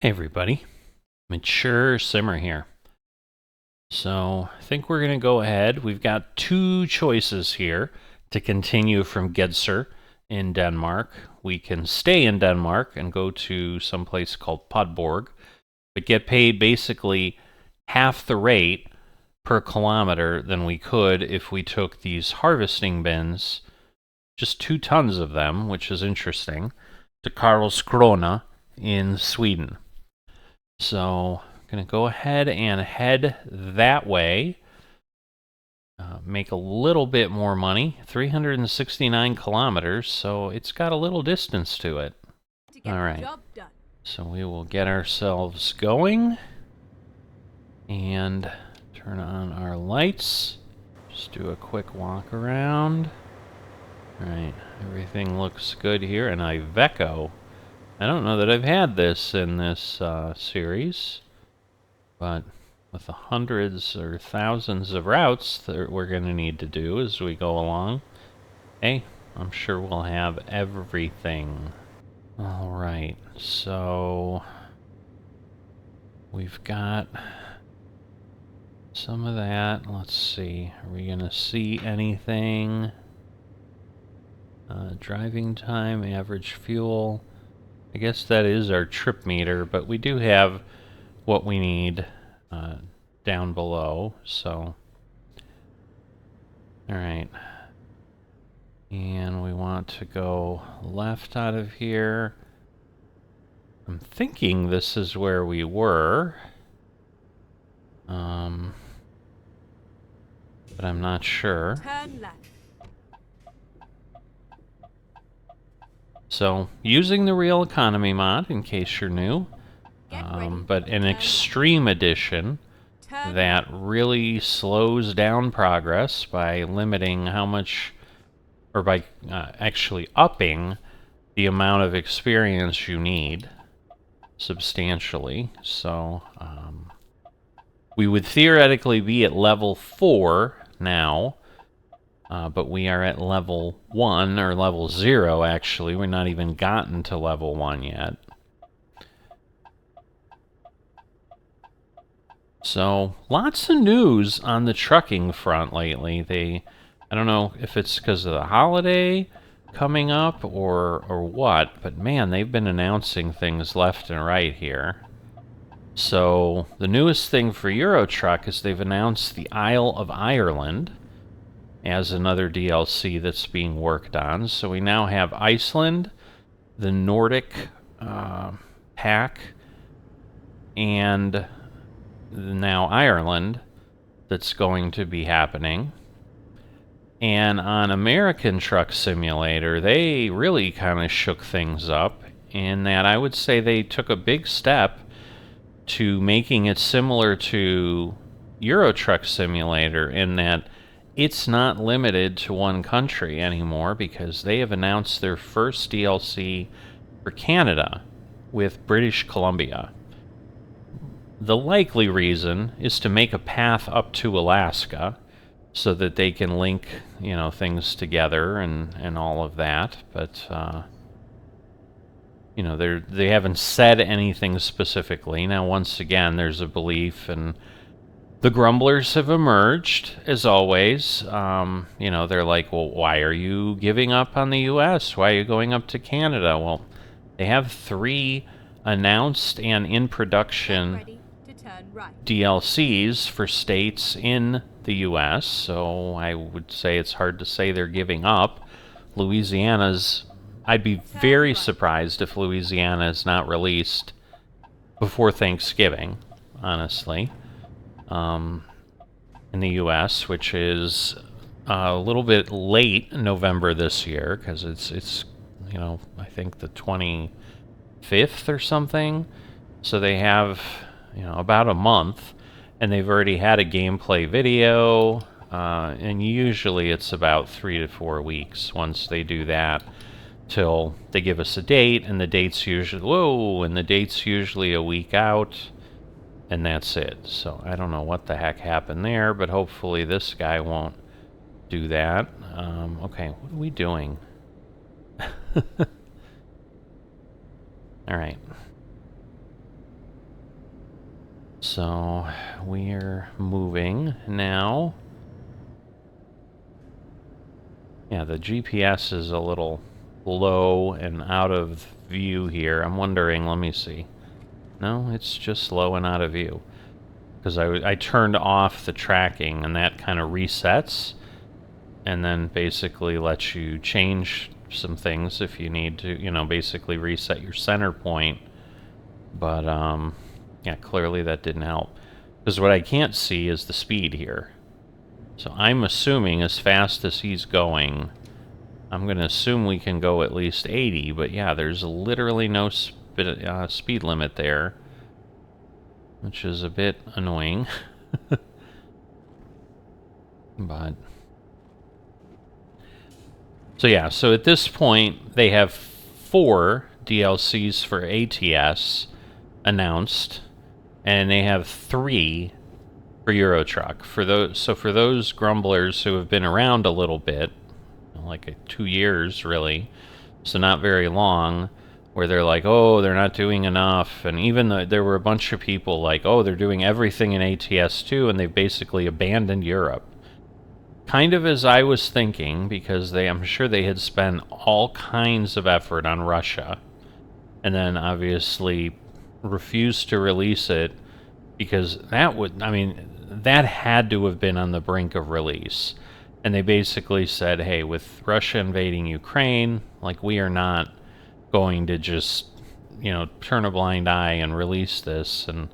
Hey everybody, Mature Simmer here. So I think we're going to go ahead. We've got two choices here to continue from Gedser in Denmark. We can stay in Denmark and go to some place called Padborg, but get paid basically half the rate per kilometer than we could if we took these harvesting bins, just 2 tons of them, which is interesting, to Karlskrona in Sweden. So I'm going to go ahead and head that way. Make a little bit more money, 369 kilometers, so it's got a little distance to it. All right, so we will get ourselves going and turn on our lights. Just do a quick walk around. All right, everything looks good here, and Iveco. I don't know that I've had this in this series, but with the hundreds or thousands of routes that we're going to need to do as we go along, hey, I'm sure we'll have everything. All right, so we've got some of that. Let's see, are we going to see anything? Driving time, average fuel. I guess that is our trip meter, but we do have what we need down below, so alright, and we want to go left out of here. I'm thinking this is where we were, but I'm not sure. Turn left. So using the real economy mod in case you're new, but an extreme edition that really slows down progress by limiting how much, or by actually upping the amount of experience you need substantially. So we would theoretically be at level 4 now, but we are at level 1, or level 0 actually. We're not even gotten to level 1 yet. So, lots of news on the trucking front lately. I don't know if it's because of the holiday coming up or what, but man, they've been announcing things left and right here. So, the newest thing for Eurotruck is they've announced the Isle of Ireland as another DLC that's being worked on. So we now have Iceland, the Nordic pack, and now Ireland that's going to be happening. And on American Truck Simulator, they really kind of shook things up in that I would say they took a big step to making it similar to Euro Truck Simulator in that it's not limited to one country anymore because they have announced their first DLC for Canada with British Columbia. The likely reason is to make a path up to Alaska so that they can link, you know, things together and all of that. But, you know, they haven't said anything specifically. Now, once again, there's a belief, and the grumblers have emerged, as always. You know, they're like, well, why are you giving up on the U.S.? Why are you going up to Canada? Well, they have 3 announced and in production DLCs for states in the U.S., so I would say it's hard to say they're giving up. Louisiana's... I'd be very surprised if Louisiana is not released before Thanksgiving, honestly, in the U.S., which is a little bit late November this year, because it's you know, I think the 25th or something, so they have, you know, about a month, and they've already had a gameplay video, and usually it's about 3 to 4 weeks once they do that till they give us a date, and the date's usually a week out, and that's it. So I don't know what the heck happened there, but hopefully this guy won't do that. Okay, what are we doing? Alright. So we're moving now. Yeah, the GPS is a little low and out of view here. I'm wondering, let me see. No, it's just low and out of view. Because I turned off the tracking, and that kind of resets, and then basically lets you change some things if you need to, you know, basically reset your center point. But, yeah, clearly that didn't help. Because what I can't see is the speed here. So I'm assuming as fast as he's going, I'm going to assume we can go at least 80, but yeah, there's literally no speed limit there, which is a bit annoying. But so yeah, so at this point they have 4 DLCs for ATS announced, and they have 3 for Euro Truck. For those grumblers who have been around a little bit, like 2 years really, so not very long, where they're like, oh, they're not doing enough, and even there were a bunch of people like, oh, they're doing everything in ATS2, and they've basically abandoned Europe. Kind of as I was thinking, because I'm sure they had spent all kinds of effort on Russia, and then obviously refused to release it, because that had to have been on the brink of release. And they basically said, hey, with Russia invading Ukraine, like, we are not going to just, you know, turn a blind eye and release this and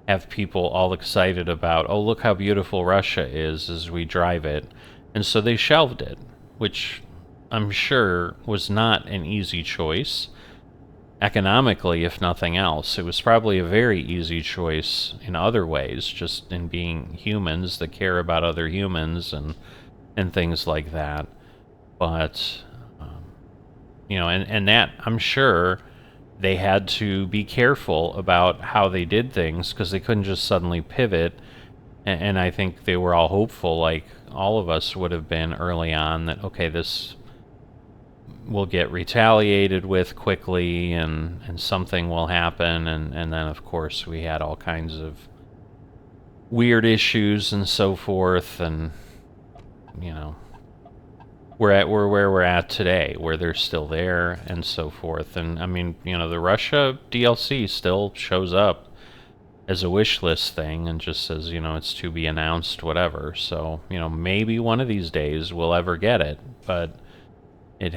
have people all excited about, oh, look how beautiful Russia is as we drive it. And so they shelved it, which I'm sure was not an easy choice. Economically, if nothing else, it was probably a very easy choice in other ways, just in being humans that care about other humans and things like that. But, you know, and that, I'm sure they had to be careful about how they did things, because they couldn't just suddenly pivot. And I think they were all hopeful, like all of us would have been early on, that, okay, this will get retaliated with quickly, and something will happen. And then, of course, we had all kinds of weird issues and so forth, and, you know, we're where we're at today, where they're still there and so forth. And I mean, you know, the Russia DLC still shows up as a wish list thing and just says, you know, it's to be announced, whatever. So, you know, maybe one of these days we'll ever get it, but it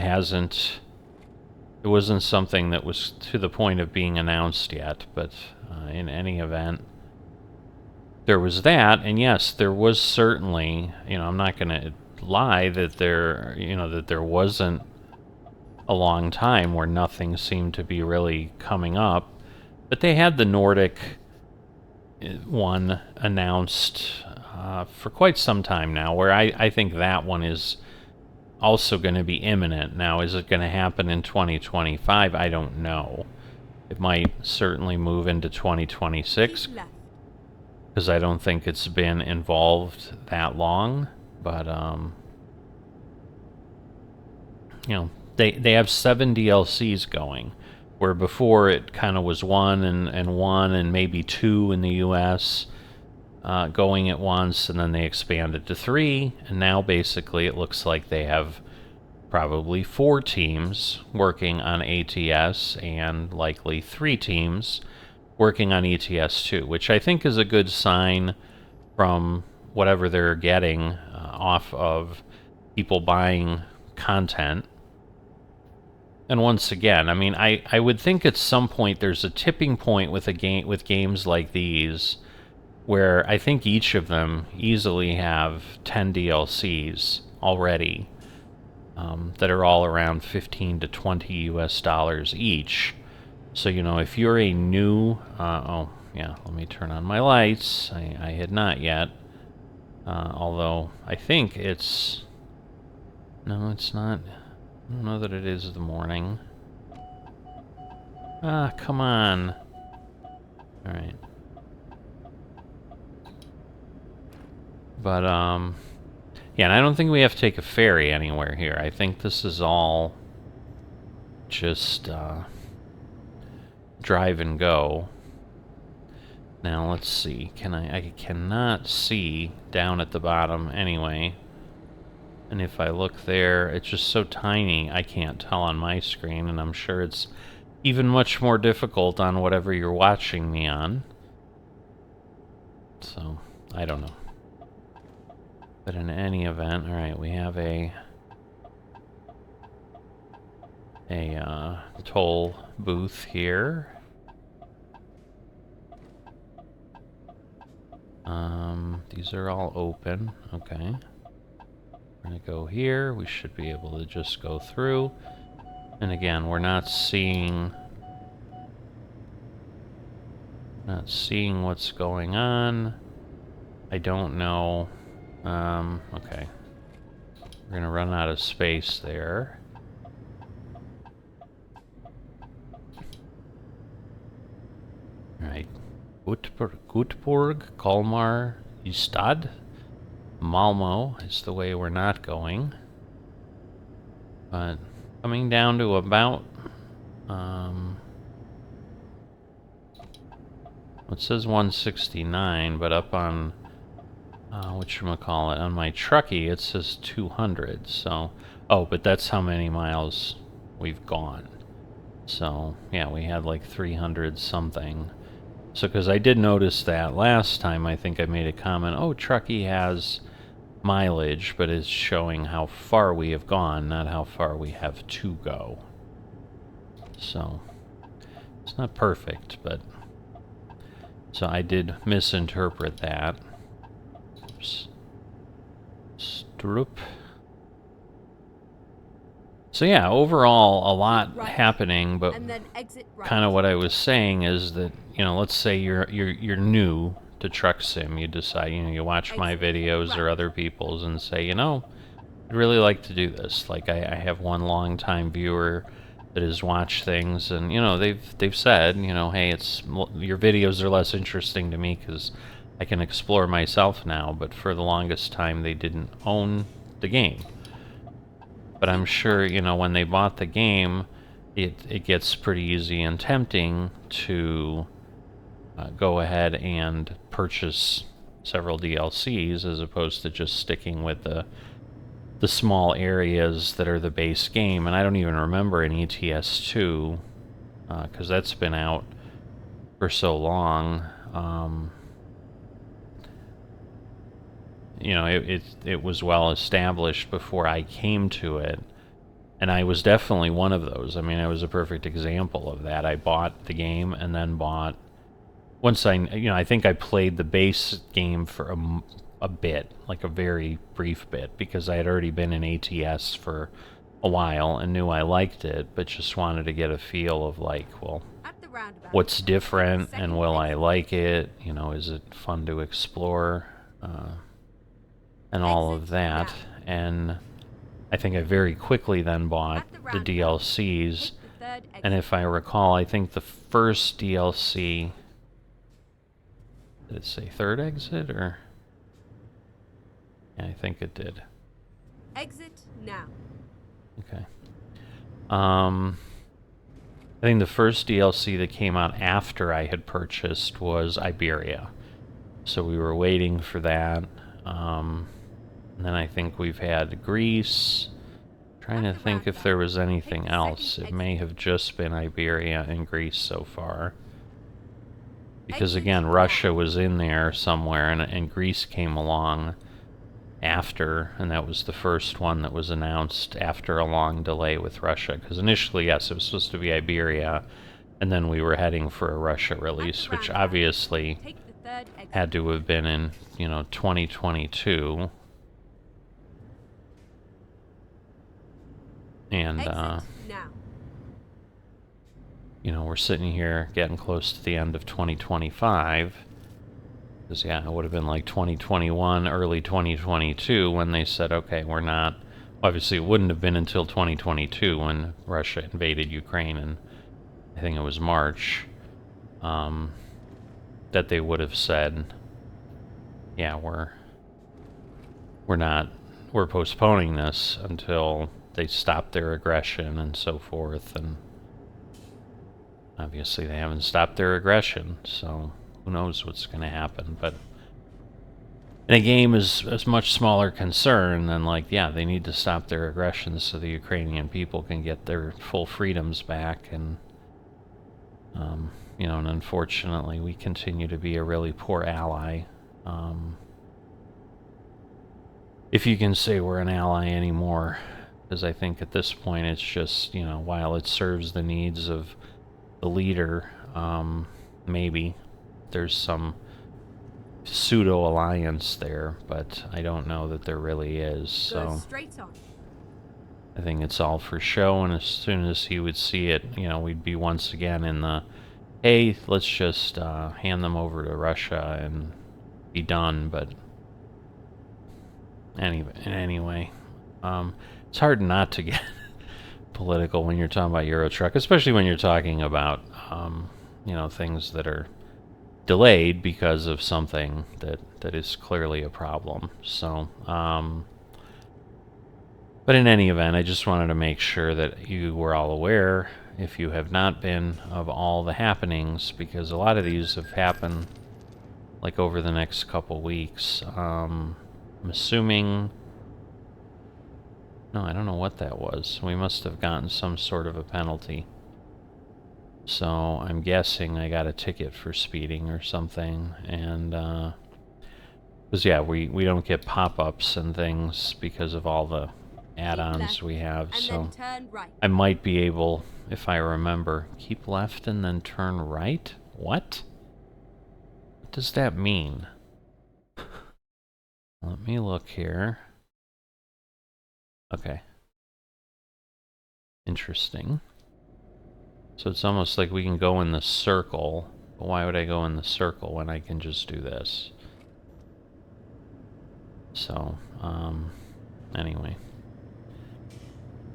wasn't something that was to the point of being announced yet. But in any event, there was that. And yes, there was certainly, you know, I'm not going to lie that there wasn't a long time where nothing seemed to be really coming up. But they had the Nordic one announced for quite some time now, where I think that one is also going to be imminent. Now, is it going to happen in 2025? I don't know. It might certainly move into 2026, because I don't think it's been involved that long. But, you know, they have 7 DLCs going, where before it kind of was 1 and maybe 2 in the US going at once, and then they expanded to 3, and now basically it looks like they have probably 4 teams working on ATS, and likely 3 teams working on ETS2, which I think is a good sign from whatever they're getting off of people buying content. And once again, I mean, I would think at some point there's a tipping point with games like these, where I think each of them easily have 10 DLCs already, that are all around 15 to 20 US dollars each. So, you know, if you're a new, oh yeah, let me turn on my lights. I had not yet. Although I think it's, no, it's not. I don't know that it is the morning. Ah, come on. Alright. But, yeah, and I don't think we have to take a ferry anywhere here. I think this is all just, drive and go. Now let's see. I cannot see down at the bottom anyway. And if I look there, it's just so tiny I can't tell on my screen, and I'm sure it's even much more difficult on whatever you're watching me on. So, I don't know. But in any event, alright, we have a toll booth here. These are all open. Okay. We're gonna go here. We should be able to just go through. And again, we're not seeing what's going on. I don't know. Okay. We're gonna run out of space there. Alright. Gutburg, Kalmar, Ystad, Malmo is the way we're not going. But coming down to about, it says 169, but up on, whatchamacallit, on my truckie it says 200, so, oh, but that's how many miles we've gone. So, yeah, we had like 300 something. So, because I did notice that last time, I think I made a comment, oh, truckie has mileage, but it's showing how far we have gone, not how far we have to go. So, it's not perfect, but... So I did misinterpret that. Oops. Stroop. So yeah, overall, a lot happening, but kind of what I was saying is that, you know, let's say you're new to Truck Sim. You decide, you know, you watch my videos or other people's and say, you know, I'd really like to do this. Like I have one long-time viewer that has watched things, and you know, they've said, you know, hey, your videos are less interesting to me because I can explore myself now. But for the longest time, they didn't own the game. But I'm sure, you know, when they bought the game, it gets pretty easy and tempting to go ahead and purchase several DLCs as opposed to just sticking with the small areas that are the base game. And I don't even remember an ETS2 because that's been out for so long. You know, it was well established before I came to it, and I was definitely one of those. I mean, I was a perfect example of that. I bought the game and then bought, once I think I played the base game for a bit, like a very brief bit, because I had already been in ATS for a while and knew I liked it, but just wanted to get a feel of like, well, what's different and will I like it? You know, is it fun to explore? And all of that, and I think I very quickly then bought the DLCs, and if I recall, I think the first DLC, did it say third exit, or? Yeah, I think it did. Exit now. Okay. I think the first DLC that came out after I had purchased was Iberia, so we were waiting for that. And then I think we've had Greece. Trying to think if there was anything else. It may have just been Iberia and Greece so far. Because again, Russia was in there somewhere, and Greece came along after, and that was the first one that was announced after a long delay with Russia. Because initially, yes, it was supposed to be Iberia, and then we were heading for a Russia release, which obviously had to have been in, you know, 2022. And, you know, we're sitting here getting close to the end of 2025. Because, yeah, it would have been like 2021, early 2022 when they said, okay, we're not... Obviously, it wouldn't have been until 2022 when Russia invaded Ukraine, and I think it was March, that they would have said, yeah, we're postponing this until they stop their aggression and so forth, and obviously they haven't stopped their aggression, so who knows what's going to happen. But in a game is much smaller concern than, like, yeah, they need to stop their aggression so the Ukrainian people can get their full freedoms back. And you know, and unfortunately we continue to be a really poor ally. If you can say we're an ally anymore, because I think at this point it's just, you know, while it serves the needs of the leader, maybe there's some pseudo alliance there, but I don't know that there really is. Go So straight on. I think it's all for show, and as soon as he would see it, you know, we'd be once again in the, hey, let's just hand them over to Russia and be done. But anyway, it's hard not to get political when you're talking about Eurotruck, especially when you're talking about, you know, things that are delayed because of something that is clearly a problem. So, but in any event, I just wanted to make sure that you were all aware, if you have not been, of all the happenings, because a lot of these have happened like over the next couple weeks. I'm assuming... No, I don't know what that was. We must have gotten some sort of a penalty. So I'm guessing I got a ticket for speeding or something. And, because, yeah, we don't get pop-ups and things because of all the add-ons we have. So turn right. I might be able, if I remember, keep left and then turn right? What? What does that mean? Let me look here. Okay. Interesting. So it's almost like we can go in the circle, but why would I go in the circle when I can just do this? So, anyway.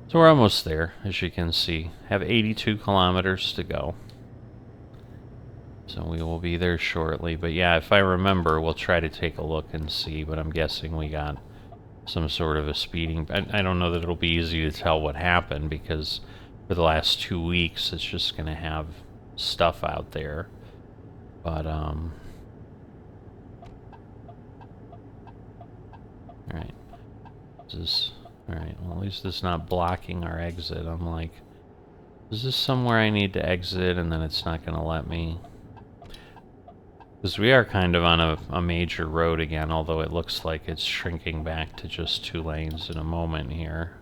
So we're almost there, as you can see. Have 82 kilometers to go. So we will be there shortly. But yeah, if I remember, we'll try to take a look and see, but I'm guessing we got some sort of a speeding... I don't know that it'll be easy to tell what happened, because for the last 2 weeks it's just going to have stuff out there. But, alright. Alright, well, at least it's not blocking our exit. I'm like, is this somewhere I need to exit, and then it's not going to let me? Because we are kind of on a major road again, although it looks like it's shrinking back to just 2 lanes in a moment here.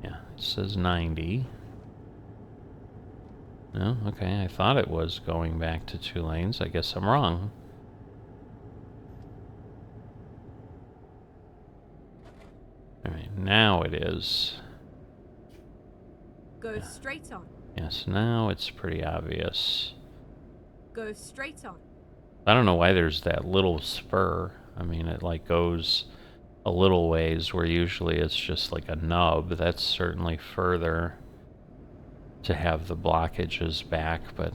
Yeah, it says 90. No, okay, I thought it was going back to 2 lanes. I guess I'm wrong. Alright, now it is. Go straight on. Yes, now it's pretty obvious. Go straight on. I don't know why there's that little spur. I mean, it like goes a little ways where usually it's just like a nub. That's certainly further to have the blockages back, but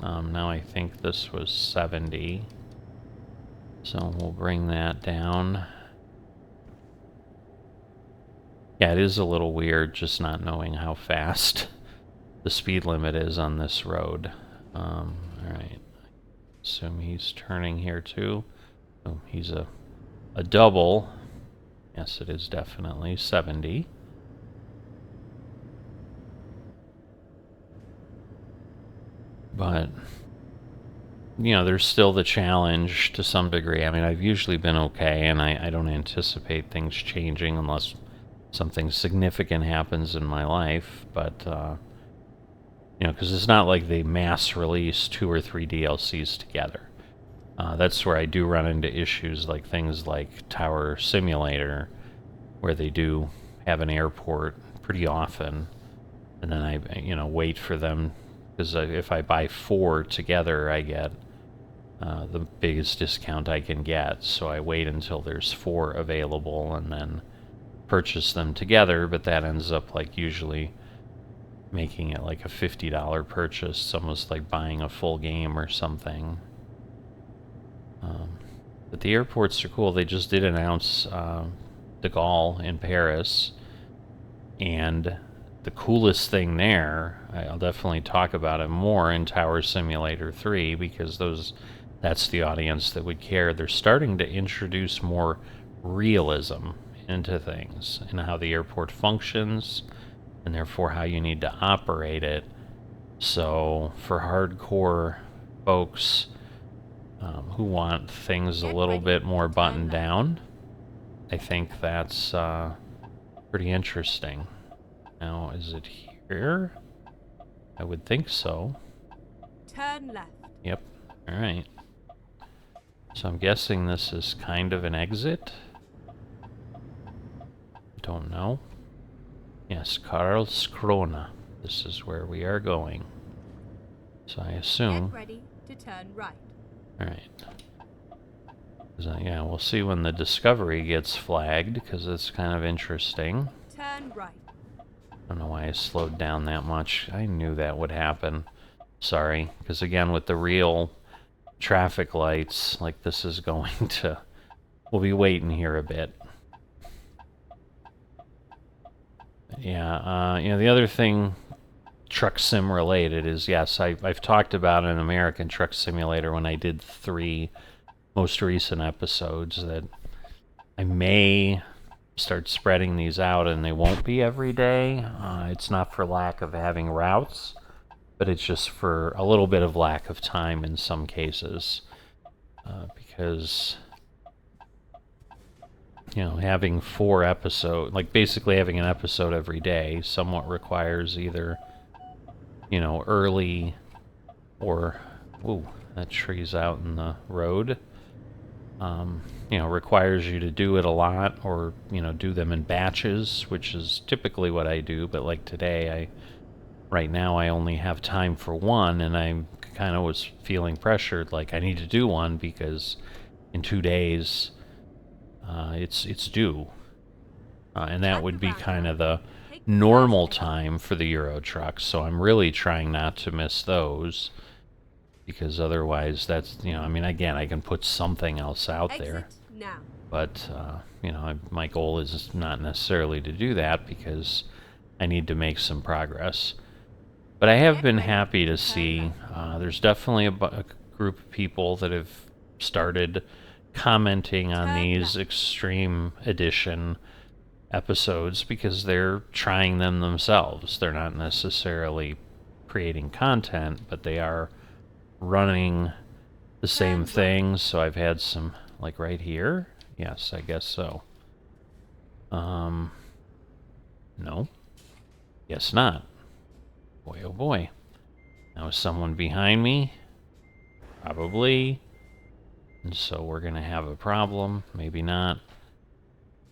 now I think this was 70. So we'll bring that down. Yeah, it is a little weird just not knowing how fast the speed limit is on this road. Alright. Assume he's turning here too. Oh, he's a double. Yes, it is definitely 70. But, you know, there's still the challenge to some degree. I mean, I've usually been okay, and I don't anticipate things changing unless something significant happens in my life. But, you know, because it's not like they mass release 2 or 3 DLCs together. That's where I do run into issues like things like Tower Simulator, where they do have an airport pretty often, and then I, you know, wait for them, because if I buy 4 together, I get the biggest discount I can get, so I wait until there's 4 available and then purchase them together, but that ends up like usually making it like a $50 purchase. It's almost like buying a full game or something. But the airports are cool. They just did announce de Gaulle in Paris, and the coolest thing there, I'll definitely talk about it more in Tower Simulator 3 because that's the audience that would care. They're starting to introduce more realism into things and how the airport functions and therefore how you need to operate it. So for hardcore folks who want things a little bit more buttoned down, I think that's pretty interesting. Now, is it here? I would think so. Turn left. Yep. Alright. So I'm guessing this is kind of an exit? Don't know. Yes, Karlskrona. This is where we are going. So I assume... Get ready to turn right. Alright. Yeah, we'll see when the discovery gets flagged, because it's kind of interesting. Turn right. I don't know why I slowed down that much. I knew that would happen. Sorry, because again, with the real traffic lights, like this is going to... We'll be waiting here a bit. Yeah, you know, the other thing truck sim related is, yes, I've talked about an American Truck Simulator when I did 3 most recent episodes that I may start spreading these out and they won't be every day. It's not for lack of having routes, but it's just for a little bit of lack of time in some cases. Because, you know, having 4 episodes, like basically having an episode every day, somewhat requires either, you know, early or, ooh, that tree's out in the road. You know, requires you to do it a lot or, you know, do them in batches, which is typically what I do. But like today, right now I only have time for one, and I kind of was feeling pressured, like I need to do one because in 2 days, it's due. And that would be kind of the normal time for the Euro trucks, so I'm really trying not to miss those. Because otherwise, that's, you know, I mean, again, I can put something else out there. Now. But, you know, my goal is not necessarily to do that because I need to make some progress. But I have been happy to see there's definitely a group of people that have started commenting on these Extreme Edition episodes because they're trying them themselves. They're not necessarily creating content, but they are running the same things. So I've had some, like right here. Yes, I guess so. No. Guess not. Boy, oh boy. Now is someone behind me? Probably. And so we're gonna have a problem. Maybe not.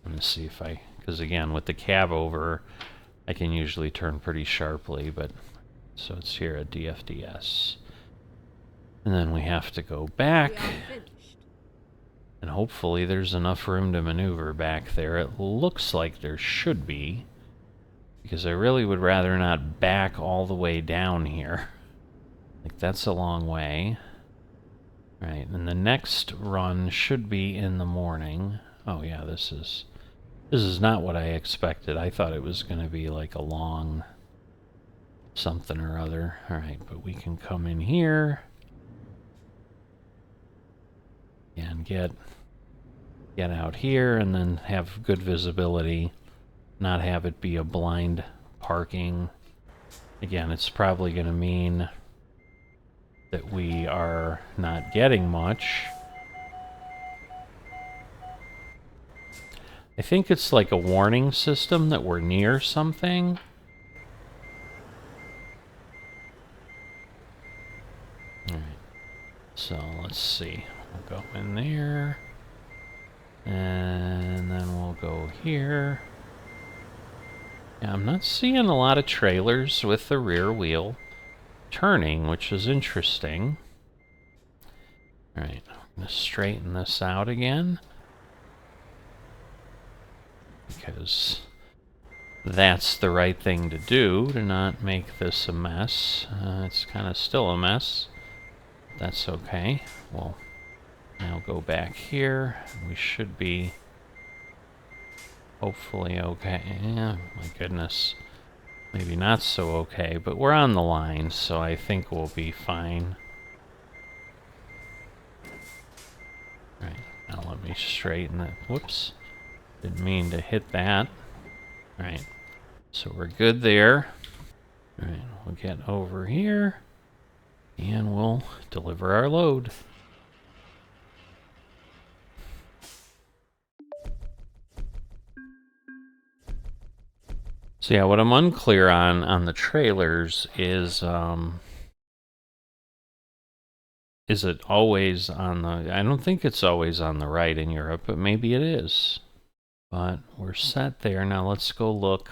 Let me see if I... Because again, with the cab over, I can usually turn pretty sharply, but... So it's here at DFDS. And then we have to go back. And hopefully there's enough room to maneuver back there. It looks like there should be. Because I really would rather not back all the way down here. Like, that's a long way. Right, and the next run should be in the morning. Oh yeah, this is not what I expected. I thought it was going to be like a long something or other. Alright, but we can come in here. And get out here and then have good visibility, not have it be a blind parking. Again, it's probably going to mean that we are not getting much. I think it's like a warning system that we're near something. Alright, so let's see. We'll go in there, and then we'll go here. Yeah, I'm not seeing a lot of trailers with the rear wheel turning, which is interesting. Alright, I'm going to straighten this out again, because that's the right thing to do, to not make this a mess. It's kind of still a mess. That's okay. Well, now go back here. We should be hopefully okay. Yeah, my goodness. maybe not so okay, but we're on the line, so I think we'll be fine. Right, now let me straighten that. Whoops, didn't mean to hit that. Right, so we're good there. Alright, we'll get over here, and we'll deliver our load. So yeah, what I'm unclear on the trailers is it always on the... I don't think it's always on the right in Europe, but maybe it is. But we're set there. Now let's go look.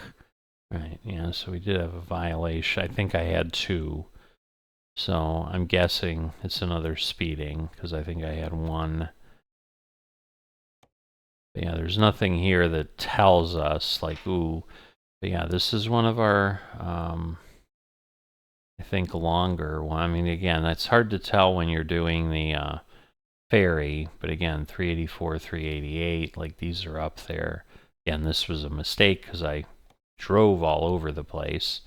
Right, yeah, so we did have a violation. I think I had 2. So I'm guessing it's another speeding, because I think I had 1. But yeah, there's nothing here that tells us, like, ooh. But yeah, this is one of our, I think, longer one. I mean, again, that's hard to tell when you're doing the ferry, but again, 384, 388, like these are up there. Again, this was a mistake because I drove all over the place,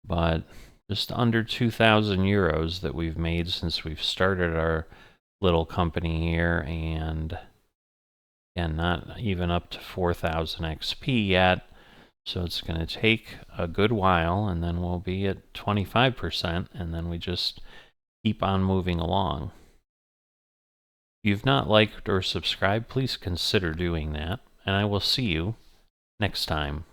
but just under 2,000 euros that we've made since we've started our little company here, and again, not even up to 4,000 XP yet. So it's going to take a good while, and then we'll be at 25%, and then we just keep on moving along. If you've not liked or subscribed, please consider doing that, and I will see you next time.